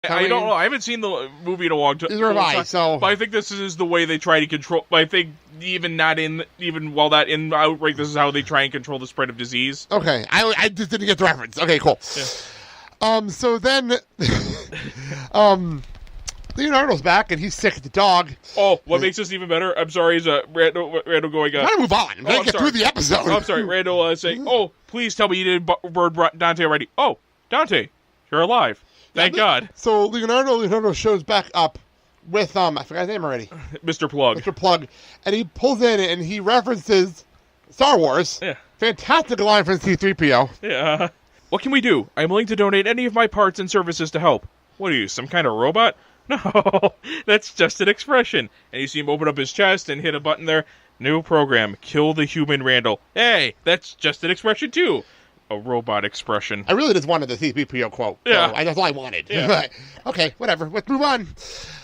I don't know. I haven't seen the movie in a long time. Neither have I. So, but I think this is the way they try to control. I think even while not in Outbreak, this is how they try and control the spread of disease. Okay, I just didn't get the reference. Okay, cool. Yeah. So then, Leonardo's back and he's sick of the dog. Oh, what makes this even better? I'm sorry, is Randal going? I'm gonna move on. I'm gonna get through the episode. Oh, I'm sorry, Randal saying, "Oh, please tell me you didn't bird Dante already." Oh, Dante, you're alive. Thank God. So Leonardo shows back up with I forgot his name already. Mr. Plug, and he pulls in and he references Star Wars. Yeah. Fantastic line from C-3PO. Yeah. What can we do? I'm willing to donate any of my parts and services to help. What are you, some kind of robot? No, that's just an expression. And you see him open up his chest and hit a button there. New program, kill the human Randal. Hey, that's just an expression too. A robot expression. I really just wanted the C-3PO quote. Yeah. So that's all I wanted. Yeah. Okay, whatever. Let's move on.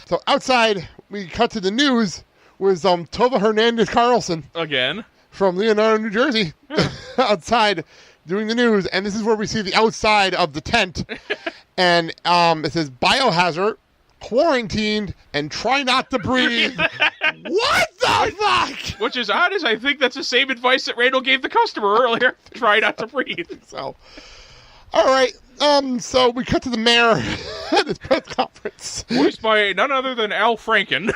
So outside, we cut to the news with Tova Hernandez Carlson. Again. From Leonardo, New Jersey. Outside doing the news. And this is where we see the outside of the tent. And it says, biohazard, quarantined, and try not to breathe. What the fuck? Which is odd, as I think that's the same advice that Randal gave the customer earlier. Try not to breathe. So, all right. So we cut to the mayor at his press conference. Voiced by none other than Al Franken.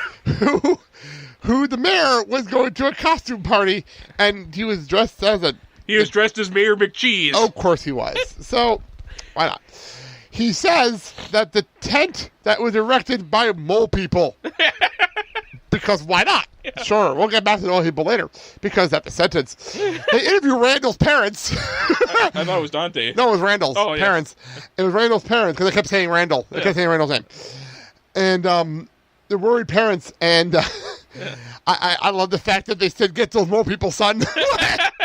Who the mayor was going to a costume party, and he was dressed as Mayor McCheese. Oh, of course he was. So, why not? He says that the tent that was erected by mole people. Because why not? Yeah. Sure, we'll get back to the mole people later. Because that's the sentence. They interview Randal's parents. I thought it was Dante. No, it was Randal's parents. It was Randal's parents because they kept saying Randal. They kept saying Randal's name. And they're worried parents. And I love the fact that they said, get those mole people, son.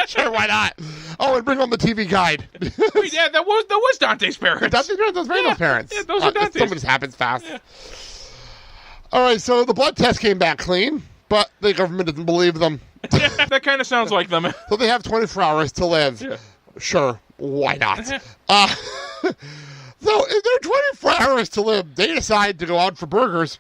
Sure, why not? Oh, and bring home the TV guide. Wait, yeah, that was Dante's parents. Dante's parents, those Randal's parents. Yeah, those are Dante's. Something just happens fast. Yeah. All right, so the blood test came back clean, but the government doesn't believe them. That kind of sounds like them. So they have 24 hours to live. Yeah. Sure, why not? So in their 24 hours to live, they decide to go out for burgers.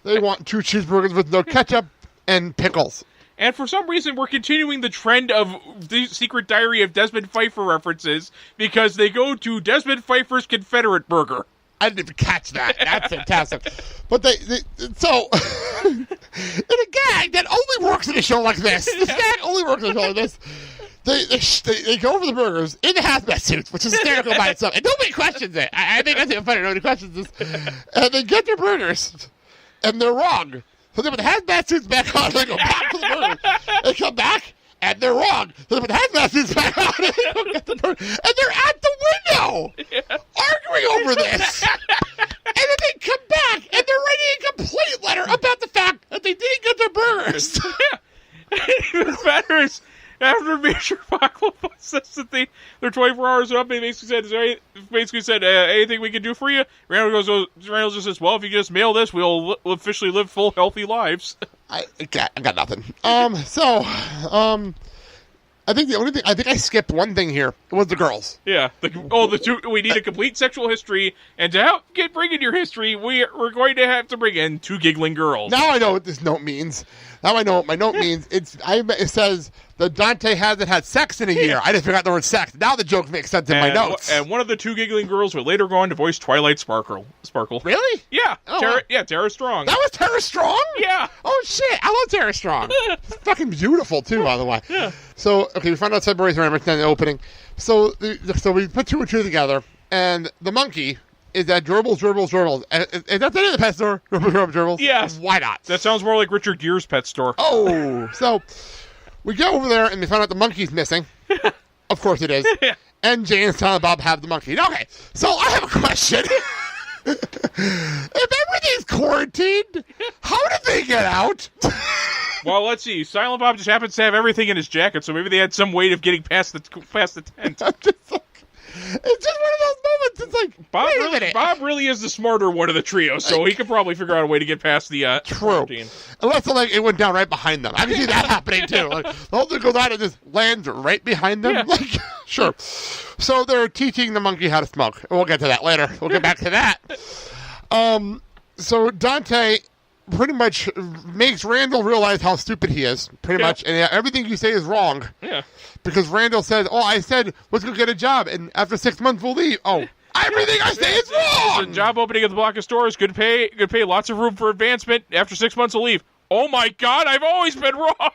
They want 2 cheeseburgers with no ketchup and pickles. And for some reason, we're continuing the trend of the Secret Diary of Desmond Pfeiffer references because they go to Desmond Pfeiffer's Confederate Burger. I didn't even catch that. That's fantastic. But so in a gag that only works in a show like this. This gag only works in a show like this. They go for the burgers in the hazmat suits, which is hysterical by itself. And nobody questions it. I think that's even funny. Nobody questions this. And they get their burgers, and they're wrong. So they put the hazmat suits back on, and they go back to the burgers. They come back, and they're wrong. So they put the hazmat suits back on, and they go get the burgers. And they're at the window, arguing over this. And then they come back, and they're writing a complaint letter about the fact that they didn't get their burgers. Even better is, after Major Baklava says that they're 24 hours up, they basically said, anything we can do for you? Randal just says, well, if you just mail this, we'll officially live full, healthy lives. I got nothing. I think I skipped one thing here. It was the girls. Yeah. The two. We need a complete sexual history, and to help bring in your history, we're going to have to bring in 2 giggling girls. Now I know what this note means. Now I know what my note means. It says that Dante hasn't had sex in a year. I just forgot the word sex. Now the joke makes sense in my notes. And one of the 2 giggling girls would later go on to voice Twilight Sparkle. Really? Yeah. Tara Strong. That was Tara Strong? Yeah. Oh, shit. I love Tara Strong. Fucking beautiful, too, by the way. Yeah. So, okay, we found out February 3rd, the opening. So we put 2 and 2 together, and the monkey is that gerbils. Is that the name of the pet store? Gerbils? Yes. Why not? That sounds more like Richard Gere's pet store. Oh, so we go over there and we find out the monkey's missing. Of course it is. And Jane and Silent Bob have the monkey. Okay, so I have a question. If everything's quarantined, how did they get out? Well, let's see. Silent Bob just happens to have everything in his jacket, so maybe they had some way of getting past the tent. It's just one of those moments. It's like, wait a minute. Bob really is the smarter one of the trio, so he could probably figure out a way to get past the quarantine. Unless it went down right behind them. I can see that happening too. Like, the whole thing goes out and just lands right behind them. Yeah. Like, sure. So they're teaching the monkey how to smoke. We'll get to that later. We'll get back to that. So Dante pretty much makes Randal realize how stupid he is, pretty much, and everything you say is wrong. Yeah. Because Randal says, I said, let's go get a job, and after 6 months we'll leave. Oh, everything I say is wrong! It's a job opening at the block of stores, good pay, lots of room for advancement. After 6 months we'll leave. Oh my God, I've always been wrong!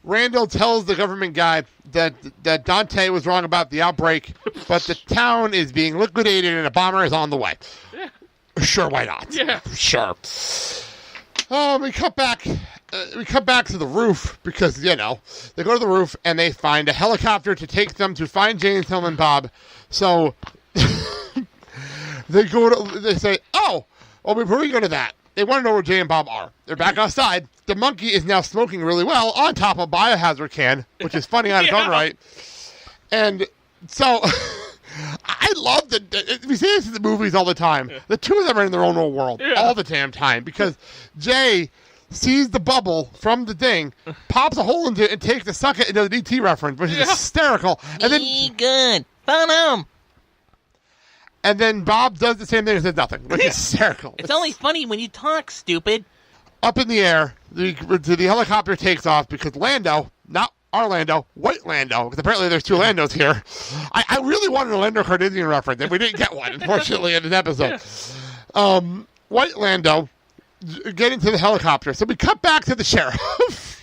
Randal tells the government guy that Dante was wrong about the outbreak, but the town is being liquidated and a bomber is on the way. Yeah. Sure, why not? Yeah. Sure. We cut back to the roof because, they go to the roof and they find a helicopter to take them to find Jay and Silent Bob. So they say, before we go to that, they want to know where Jay and Bob are. They're back outside. The monkey is now smoking really well on top of a biohazard can, which is funny on its own right. And so I love that. We see this in the movies all the time. The two of them are in their own little world all the damn time because Jay sees the bubble from the thing, pops a hole into it, and takes the suck it into the DT reference, which is hysterical. And then good. Found him. And then Bob does the same thing and says nothing, which is hysterical. It's only funny when you talk, stupid. Up in the air, the helicopter takes off because Lando, not our Lando, White Lando, because apparently there's two Landos here. I really wanted a Lando Calrissian reference, and we didn't get one, unfortunately, in this episode. White Lando get into the helicopter. So we cut back to the sheriff.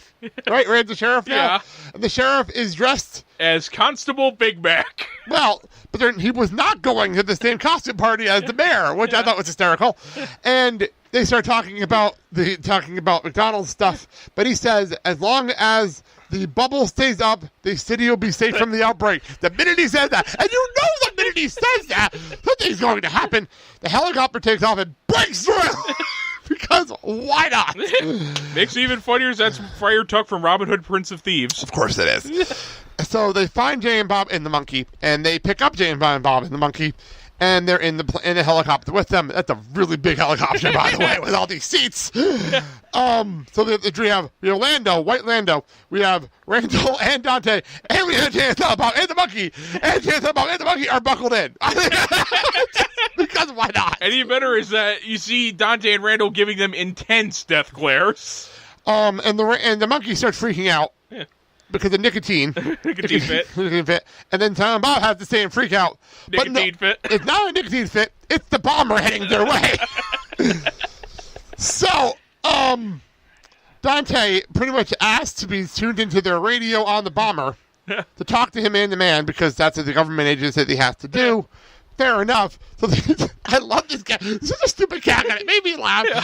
Right? We're at the sheriff now? Yeah. And the sheriff is dressed as Constable Big Mac. Well, but he was not going to the same costume party as the mayor, which I thought was hysterical. And they start talking about McDonald's stuff. But he says, as long as the bubble stays up, the city will be safe from the outbreak. The minute he says that, and you know the minute he says that, something's going to happen. The helicopter takes off and breaks through. Because why not? Makes it even funnier is that's Friar Tuck from Robin Hood, Prince of Thieves. Of course it is. So they find Jay and Bob in the monkey, and they pick up Jay and Bob in the monkey, and they're in the helicopter with them. That's a really big helicopter, by the way, with all these seats. So we have Lando, White Lando, we have Randal and Dante, and we have Jay and Bob and the monkey, and Jay and Bob and the monkey are buckled in. Because why not? And even better is that you see Dante and Randal giving them intense death glares. And the monkey starts freaking out. Yeah. Because of nicotine. Nicotine fit. And then Silent Bob has the same freak out. Nicotine fit. It's not a nicotine fit. It's the bomber heading their way. So, Dante pretty much asked to be tuned into their radio on the bomber to talk to him man to man because that's what the government agent said he has to do. Fair enough. So I love this guy. This is a stupid cat, and it made me laugh. Yeah.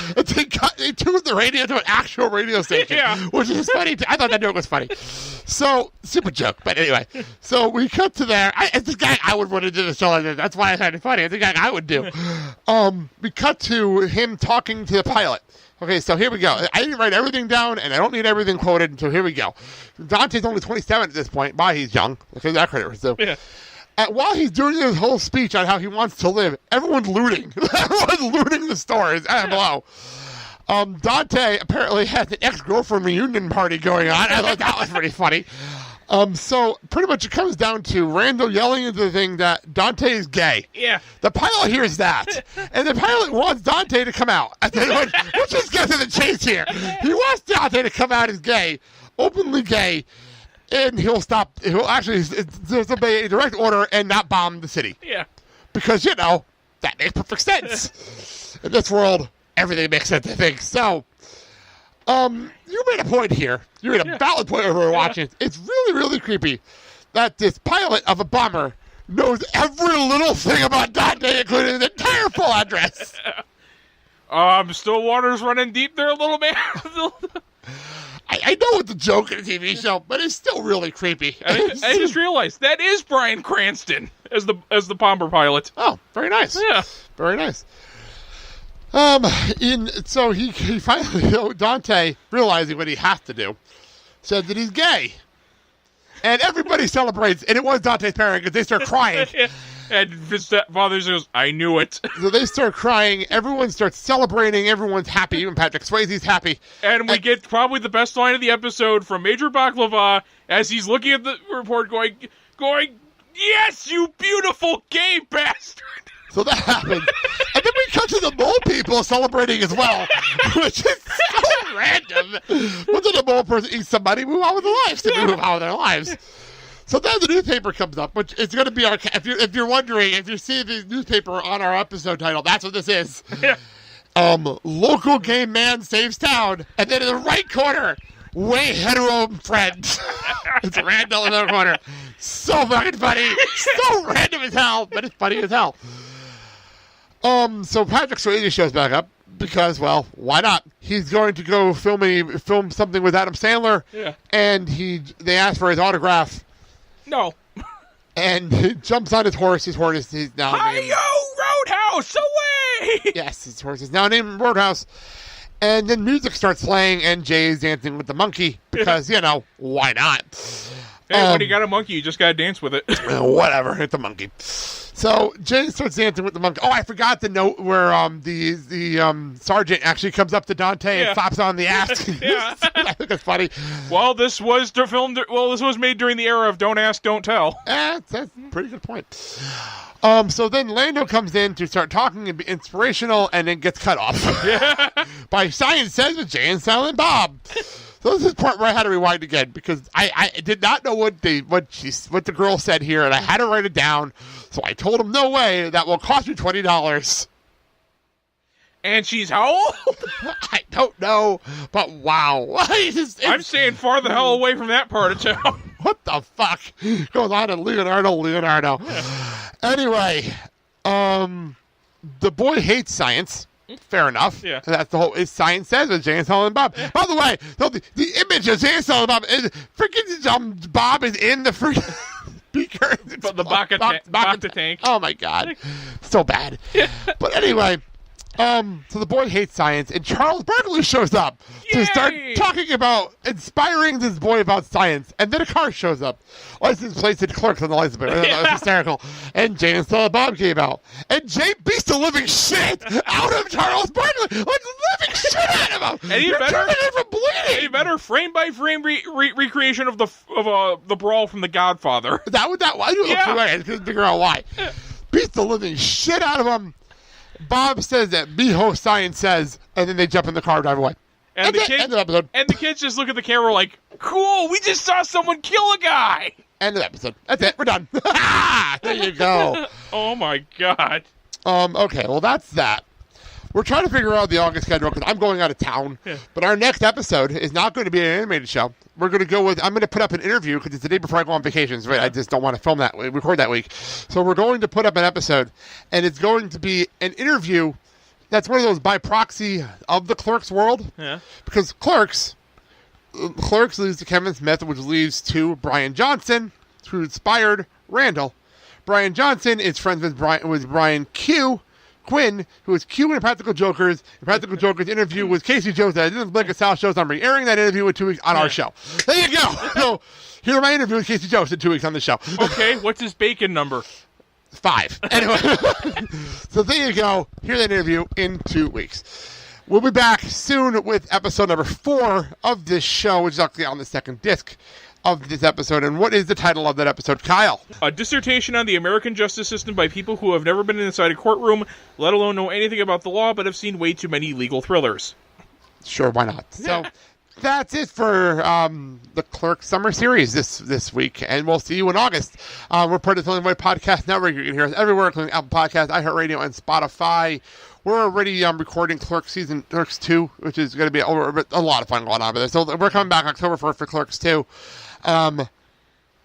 They tuned the radio to an actual radio station, which is funny. I thought that joke was funny. So, stupid joke, but anyway. So we cut to there. It's the guy I would want to do the show like this. That's why I find it funny. It's the guy I would do. We cut to him talking to the pilot. Okay, so here we go. I didn't write everything down, and I don't need everything quoted, so here we go. Dante's only 27 at this point. He's young. Okay, that credit was due. Yeah. While he's doing his whole speech on how he wants to live, everyone's looting. Everyone's looting the stores below. Dante apparently has an ex-girlfriend reunion party going on. I thought that was pretty funny. So pretty much it comes down to Randal yelling into the thing that Dante is gay. Yeah. The pilot hears that. And the pilot wants Dante to come out. Let's just get to the chase here. He wants Dante to come out as gay, openly gay. And he'll actually disobey a direct order and not bomb the city. Yeah. Because, that makes perfect sense. In this world, everything makes sense, I think. So, you made a point here. You made a valid point when we were watching. It's really, really creepy that this pilot of a bomber knows every little thing about Dante, including the entire full address. Still water's running deep there a little, man. I know it's a joke in a TV show, but it's still really creepy. I just realized that is Bryan Cranston as the bomber pilot. Oh, very nice. Yeah, very nice. So he finally, Dante, realizing what he has to do, said that he's gay, and everybody celebrates. And it was Dante's parents because they start crying. And his father goes, "I knew it." So they start crying. Everyone starts celebrating. Everyone's happy. Even Patrick Swayze's happy. And we get probably the best line of the episode from Major Baklava as he's looking at the report going, Yes, you beautiful gay bastard! So that happens. And then we cut to the mole people celebrating as well, which is so random. What did a mole person eat somebody, move on with their lives, to move on with their lives? So then the newspaper comes up, which is going to be our, if you're wondering, if you see the newspaper on our episode title, that's what this is. Yeah. Local gay man saves town. And then in the right corner, way hetero friends. It's Randal in the corner. So fucking funny. So random as hell, but it's funny as hell. So Patrick Swayze shows back up because, well, why not? He's going to go film something with Adam Sandler. Yeah. And they ask for his autograph. No. And he jumps on his horse. His horse is now named... Hi-yo, Roadhouse, away! Yes, his horse is now named Roadhouse. And then music starts playing, and Jay's dancing with the monkey because, why not? Hey, when you got a monkey, you just gotta dance with it. Whatever, it's a monkey. So Jay starts dancing with the monkey. Oh, I forgot the note where the sergeant actually comes up to Dante and slaps on the ass. Yeah. I think it's funny. Well, this was made during the era of Don't Ask, Don't Tell. That's a pretty good point. So then Lando comes in to start talking and be inspirational, and then gets cut off by Science Says with Jay and Silent Bob. So this is the part where I had to rewind again because I did not know what the girl said here, and I had to write it down. So I told him, no way, that will cost you $20. And she's how old? I don't know, but wow. I'm staying far the hell away from that part of town. What the fuck goes on in Leonardo? Anyway, the boy hates science. Fair enough. Yeah. That's the whole. Science Says with Jay and Silent Bob. By the way, the image of Jay and Silent Bob is freaking Bob is in the freaking beaker. But the Bacta tank. Oh my god, so bad. But anyway. So the boy hates science, and Charles Barkley shows up to start talking about inspiring this boy about science, and then a car shows up. License plate said Clerks on the license plate. That was hysterical. And Jay and Silent Bob came out, and Jay beats the living shit out of Charles Barkley, like living shit out of him. And You're turning him from bleeding. A better frame by frame recreation of the brawl from The Godfather. That was that. I couldn't figure out why. Beats the living shit out of him. Bob says that Miho Science Says, and then they jump in the car and drive away. And End of episode. And the kids just look at the camera like, cool, we just saw someone kill a guy. End of episode. That's it. We're done. There you go. Oh, my God. Okay, well, that's that. We're trying to figure out the August schedule because I'm going out of town. Yeah. But our next episode is not going to be an animated show. We're going to go with, I'm going to put up an interview because it's the day before I go on vacations. Right? I just don't want to film that, record that week. So we're going to put up an episode, and it's going to be an interview that's one of those by proxy of the Clerks world. Yeah. Because Clerks leads to Kevin Smith, which leads to Brian Johnson, who inspired Randal. Brian Johnson is friends with Brian Quinn, who is Q in Practical Jokers. The Practical Jokers interview with Casey Jones that I didn't Blink of South shows. I'm re-airing that interview in 2 weeks on our show. There you go. So here are my interview with Casey Jones in 2 weeks on the show. Okay, what's his bacon number? 5. Anyway, so there you go. Hear that interview in 2 weeks. We'll be back soon with episode number 4 of this show, which is actually on the second disc of this episode. And what is the title of that episode, Kyle? A dissertation on the American justice system by people who have never been inside a courtroom, let alone know anything about the law, but have seen way too many legal thrillers. Sure, why not? So that's it for the Clerks Summer Series this week, and we'll see you in August. We're part of the Filling Void Podcast Network. You can hear us everywhere, including Apple Podcasts, iHeartRadio, and Spotify. We're already recording Clerks 2, which is going to be a lot of fun going on with this. So we're coming back October 1st for Clerks 2.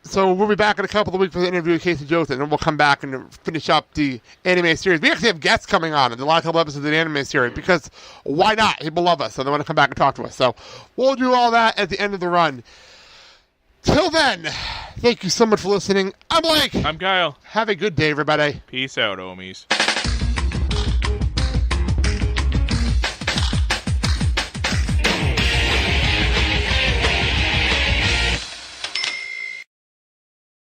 So we'll be back in a couple of weeks for the interview with Casey Jones, and then we'll come back and finish up the anime series. We actually have guests coming on in the last couple episodes of the anime series because why not? People love us, so they want to come back and talk to us. So we'll do all that at the end of the run. Till then, thank you so much for listening. I'm Blake. I'm Kyle. Have a good day, everybody. Peace out, homies.